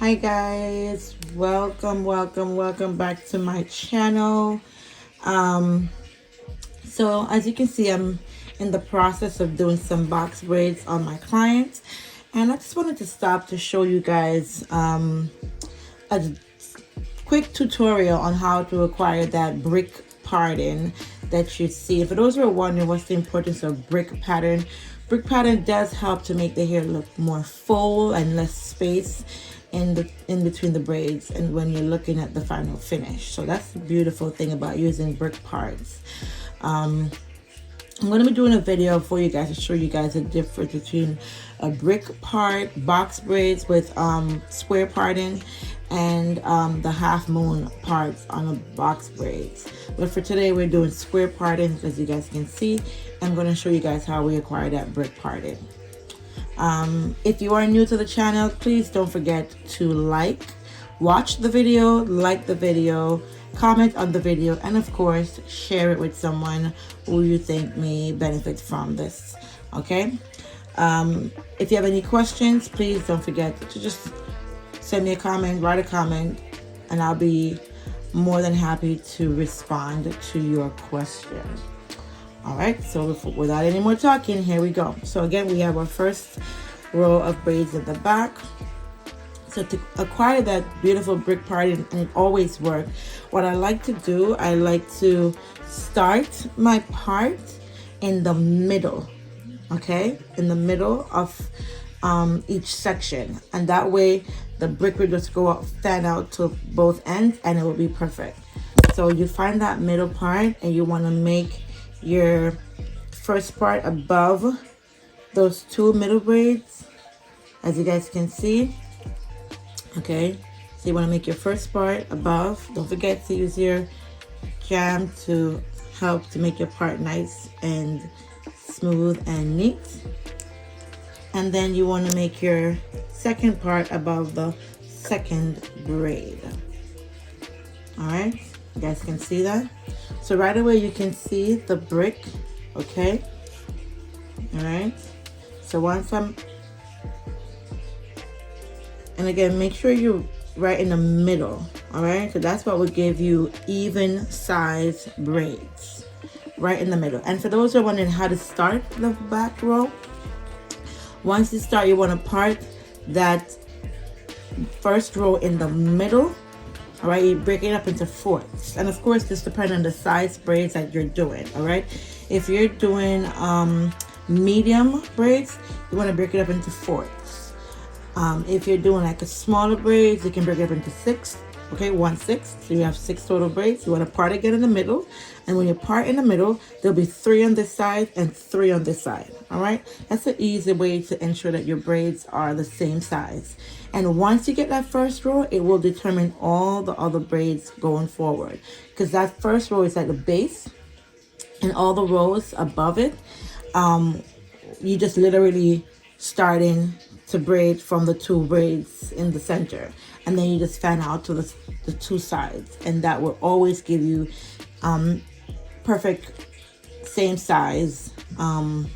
Hi guys, welcome back to my channel. So as you can see, I'm in the process of doing some box braids on my clients, and I just wanted to stop to show you guys a quick tutorial on how to acquire that brick pattern that you see. For those who are wondering what's the importance of brick pattern does help to make the hair look more full and less space in between the braids and when you're looking at the final finish. So that's the beautiful thing about using brick parts. I'm going to be doing a video for you guys to show you guys the difference between a brick part, box braids with square parting, and the half moon parts on a box braids. But for today, we're doing square parting, as you guys can see. I'm going to show you guys how we acquire that brick parting. If you are new to the channel, please don't forget to watch the video, like the video, comment on the video, and of course share it with someone who you think may benefit from this. Okay, if you have any questions, please don't forget to just send me a comment, write a comment, and I'll be more than happy to respond to your question. All right, so without any more talking, here we go. So again, we have our first row of braids at the back. So to acquire that beautiful brick parting, and it always works, what I like to do, I like to start my part in the middle, okay? In the middle of each section. And that way, the brick will just go out, fan out to both ends, and it will be perfect. So you find that middle part, and you want to make your first part above those two middle braids, as you guys can see. Okay, so you want to make your first part above. Don't forget to use your jam to help to make your part nice and smooth and neat. And then you want to make your second part above the second braid. All right, you guys can see that. So right away you can see the brick. Okay, all right. So once I'm, and again, make sure you're right in the middle. All right, so that's what will give you even size braids, right in the middle. And for those who are wondering how to start the back row, once you start, you want to part that first row in the middle. All right, you break it up into fourths, and of course this depends on the size braids that you're doing. All right, if you're doing medium braids, you want to break it up into fourths. If you're doing like a smaller braids, you can break it up into six. Okay, 1/6. So you have 6 total braids. You want to part again in the middle, and when you part in the middle, there'll be 3 on this side and 3 on this side. All right, that's an easy way to ensure that your braids are the same size. And once you get that first row, it will determine all the other braids going forward, because that first row is at the base, and all the rows above it, you just literally starting to braid from the 2 braids in the center, and then you just fan out to the 2 sides, and that will always give you perfect same size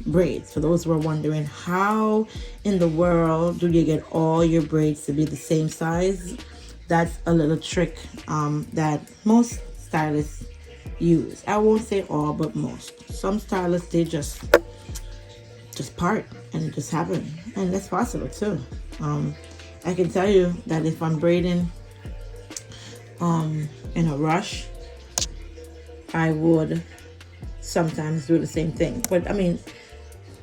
braids. For those who are wondering how in the world do you get all your braids to be the same size, that's a little trick that most stylists use. I won't say all, but most. Some stylists, they just part, and it just happen, and that's possible too. I can tell you that if I'm braiding in a rush, I would sometimes do the same thing. But I mean,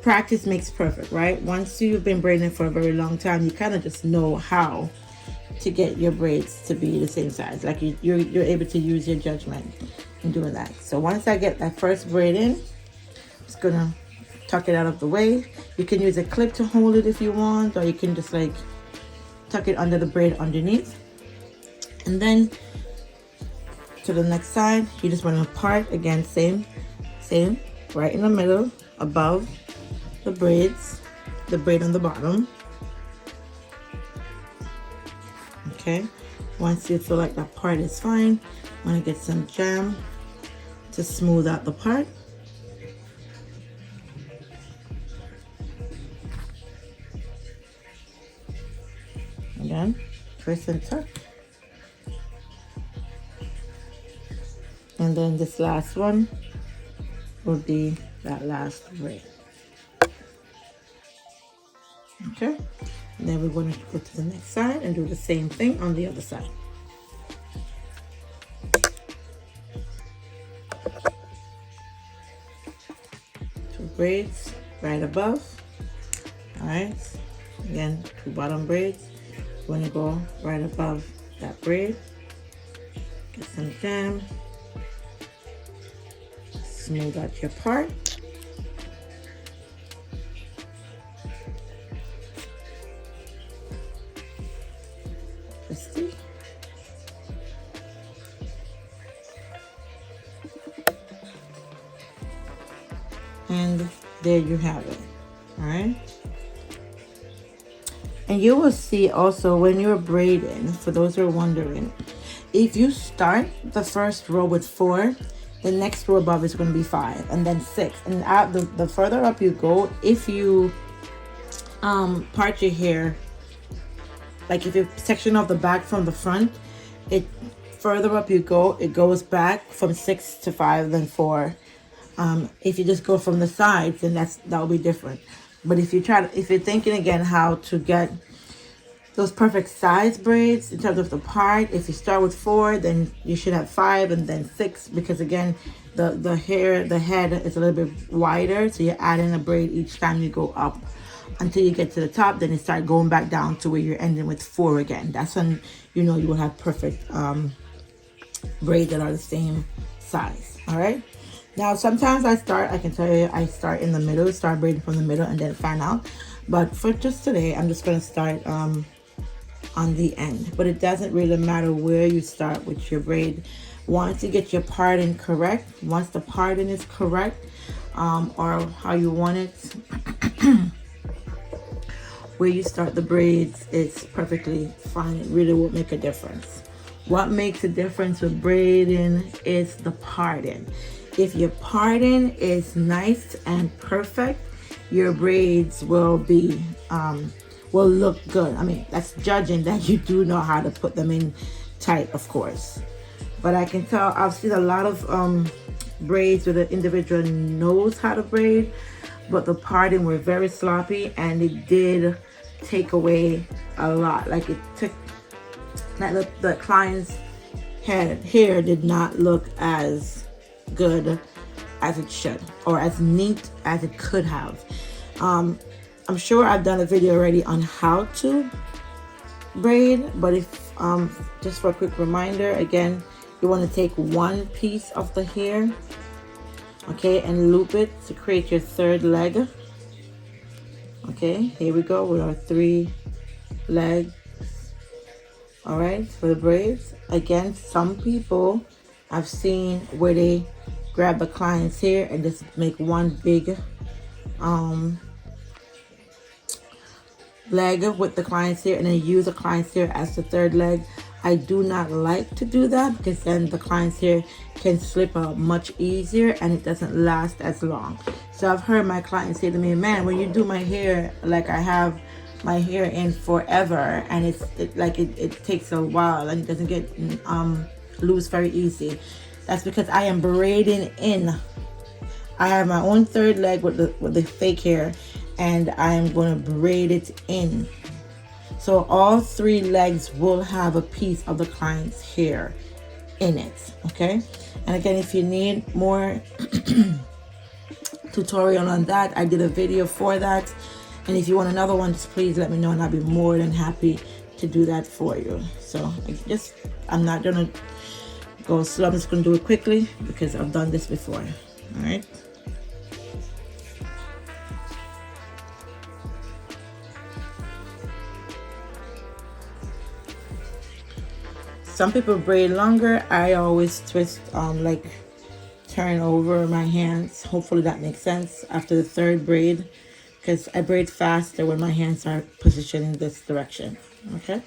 practice makes perfect, right? Once you've been braiding for a very long time, you kind of just know how to get your braids to be the same size. Like you're able to use your judgment in doing that. So once I get that first braid in, I'm just gonna tuck it out of the way. You can use a clip to hold it if you want, or you can just like tuck it under the braid underneath. And then to the next side, you just want to part again, same, right in the middle above the braids, the braid on the bottom. Okay, once you feel like that part is fine, I'm gonna get some jam to smooth out the part. Again, twist and tuck. And then this last one will be that last braid. Okay, and then we're going to go to the next side and do the same thing on the other side. Two braids right above. All right, again, two bottom braids. We're going to go right above that braid. Get some jam. Smooth out your part. Twisty. And there you have it. All right. And you will see also when you're braiding, for those who are wondering, if you start the first row with 4, the next row above is going to be 5, and then 6. And the further up you go, if you part your hair, like if you section off the back from the front, it further up you go, it goes back from 6 to 5, then 4. If you just go from the sides, then that'll be different. But if you're thinking again how to get those perfect size braids in terms of the part, if you start with 4, then you should have 5 and then 6, because again, the head is a little bit wider, so you add in a braid each time you go up until you get to the top. Then you start going back down to where you're ending with 4 again. That's when you know you will have perfect braids that are the same size. All right. Now, sometimes I can tell you, I start in the middle, start braiding from the middle and then fan out. But for just today, I'm just going to start on the end. But it doesn't really matter where you start with your braid. Once you get your parting correct, once the parting is correct, or how you want it, where you start the braids, it's perfectly fine. It really won't make a difference. What makes a difference with braiding is the parting. If your parting is nice and perfect, your braids will be will look good. I mean, that's judging that you do know how to put them in tight, of course. But I can tell, I've seen a lot of braids where the individual knows how to braid, but the parting were very sloppy, and it did take away a lot. Like it took, like the client's hair did not look as good as it should, or as neat as it could have. I'm sure I've done a video already on how to braid, but if just for a quick reminder, again, you want to take one piece of the hair, okay, and loop it to create your third leg. Okay, here we go with our 3 legs. All right, for the braids. Again, some people I've seen where they grab the client's hair and just make one big leg with the client's hair, and then use the client's hair as the third leg. I do not like to do that, because then the client's hair can slip out much easier and it doesn't last as long. So I've heard my clients say to me, man, when you do my hair, like I have my hair in forever, and it takes a while and it doesn't get loose very easy. That's because I am braiding in. I have my own third leg with the fake hair, and I am going to braid it in. So all 3 legs will have a piece of the client's hair in it, okay? And again, if you need more tutorial on that, I did a video for that. And if you want another one, just please let me know, and I'll be more than happy to do that for you. So I'm not gonna go slow, I'm just gonna do it quickly because I've done this before. All right. Some people braid longer. I always twist, like turn over my hands. Hopefully that makes sense after the 3rd braid, because I braid faster when my hands are positioned in this direction. Okay.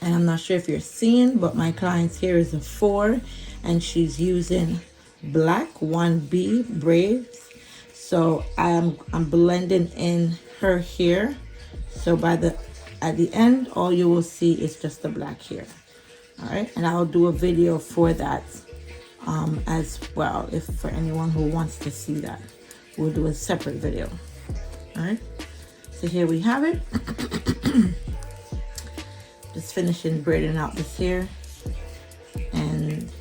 And I'm not sure if you're seeing, but my client's hair is a 4, and she's using black 1B braids. So I'm blending in her hair. So by the at the end, all you will see is just the black hair. All right, and I'll do a video for that as well. If for anyone who wants to see that, we'll do a separate video. All right, so here we have it. Just finishing braiding out this hair and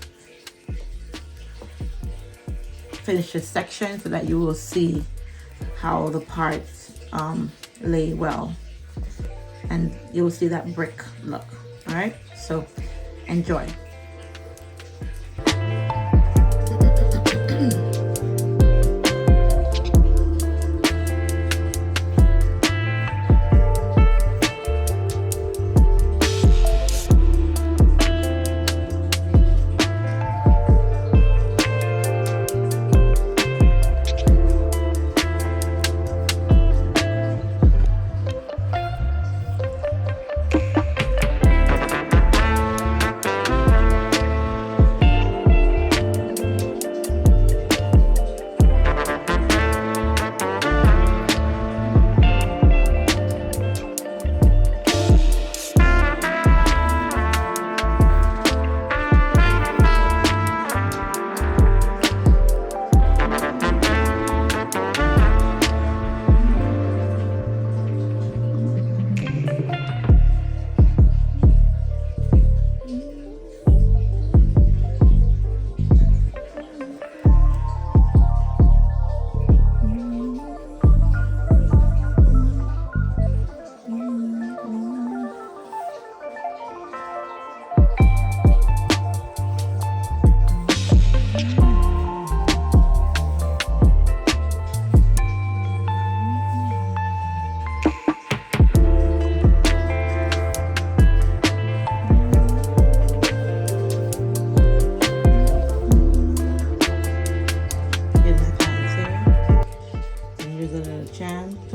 finish this section so that you will see how the parts lay well, and you will see that brick look. All right, so enjoy.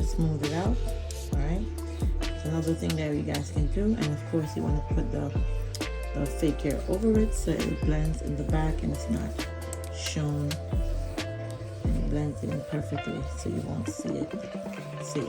Smooth it out. All right, so another thing that you guys can do, and of course you want to put the fake hair over it so it blends in the back and it's not shown, and it blends in perfectly so you won't see it. See.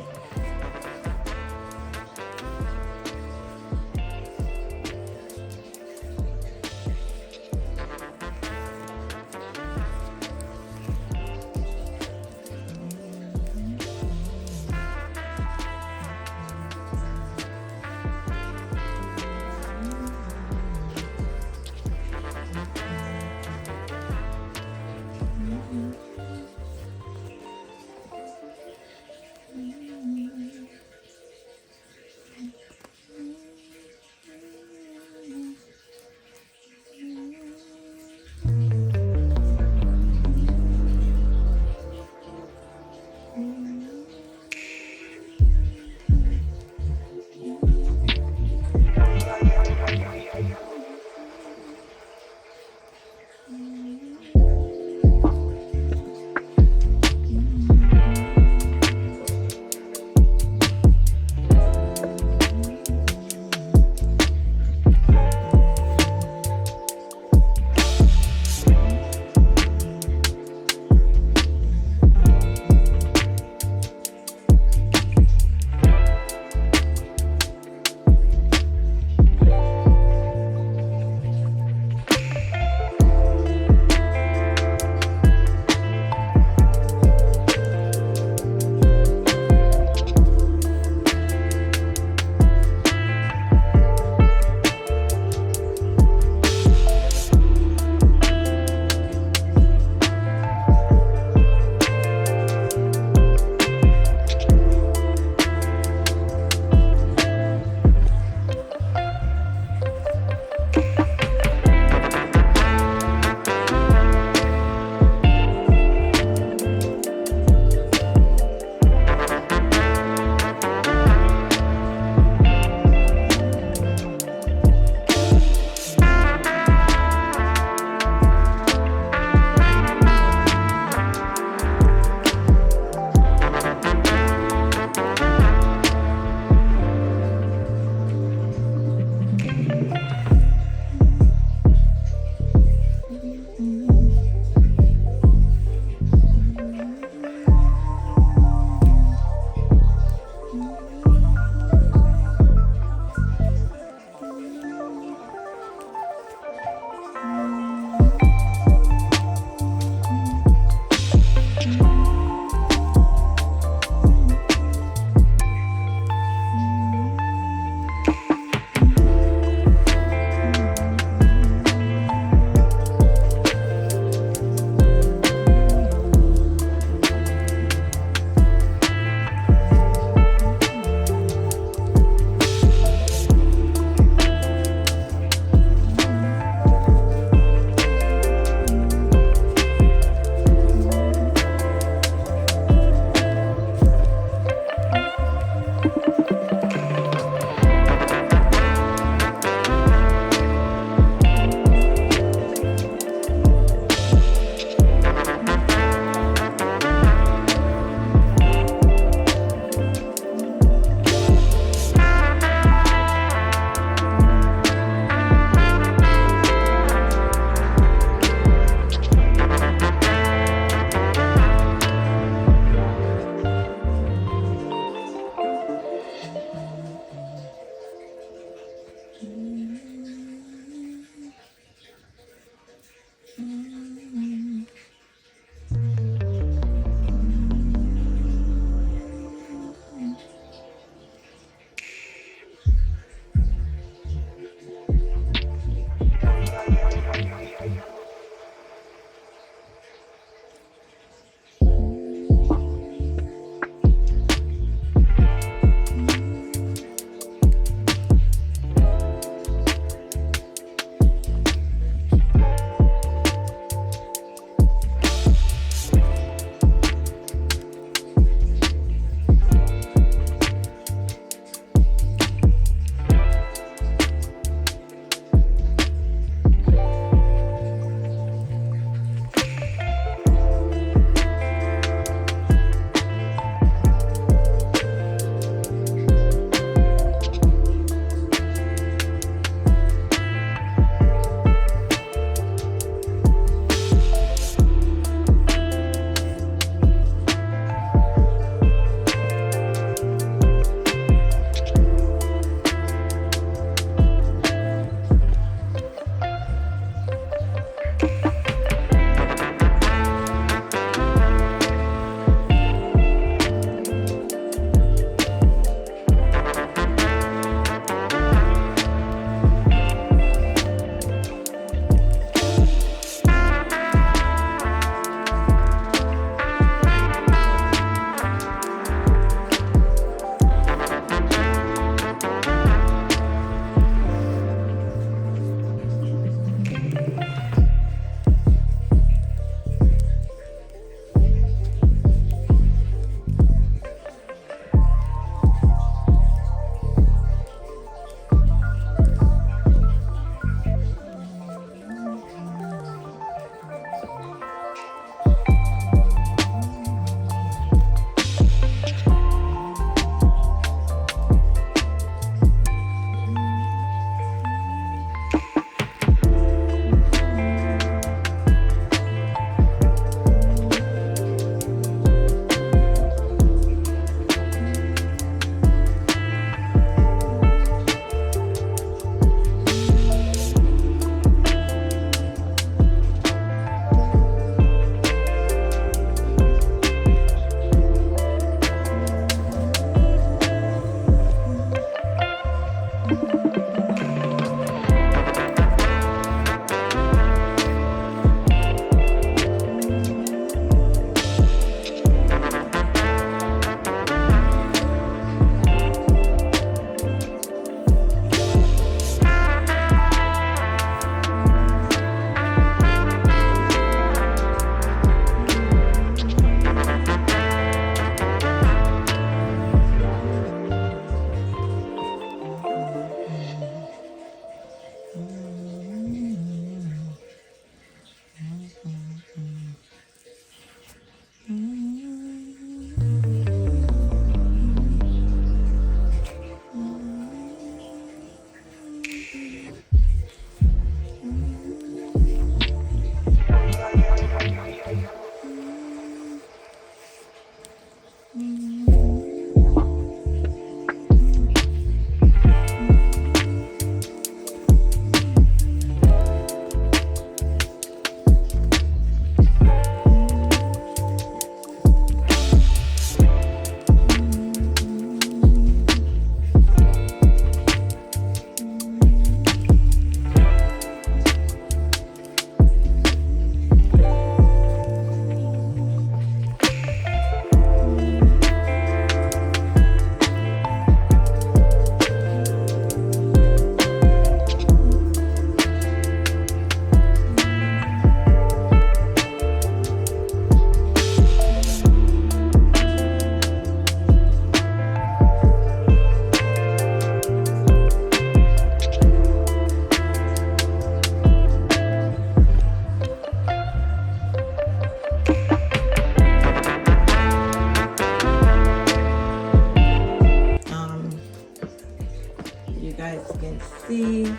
you guys can see.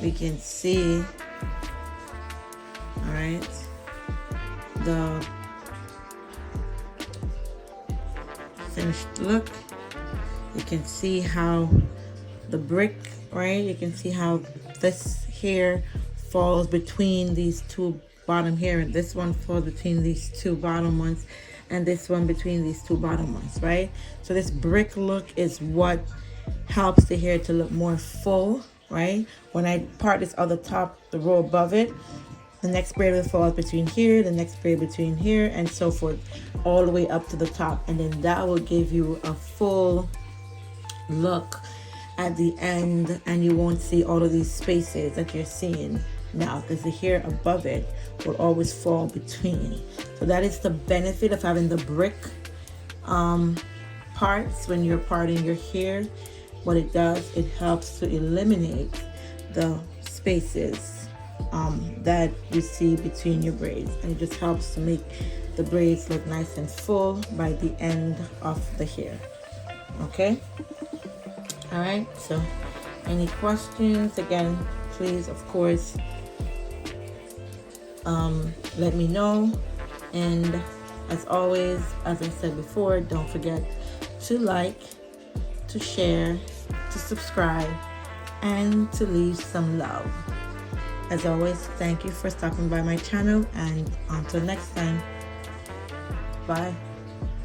We can see, all right, the finished look. You can see how the brick, right, you can see how this here falls between these two bottom here, and this one falls between these two bottom ones, and this one between these two bottom ones, right? So this brick look is what helps the hair to look more full, right? When I part this other top, the row above it, the next braid will fall between here, the next braid between here, and so forth, all the way up to the top. And then that will give you a full look at the end, and you won't see all of these spaces that you're seeing now, because the hair above it will always fall between. So that is the benefit of having the brick parts when you're parting your hair. What it does, it helps to eliminate the spaces that you see between your braids, and it just helps to make the braids look nice and full by the end of the hair. Okay, all right, so any questions, again, please, of course, let me know. And as always, as I said before, don't forget to like, to share, to subscribe, and to leave some love. As always, thank you for stopping by my channel, and until next time, bye.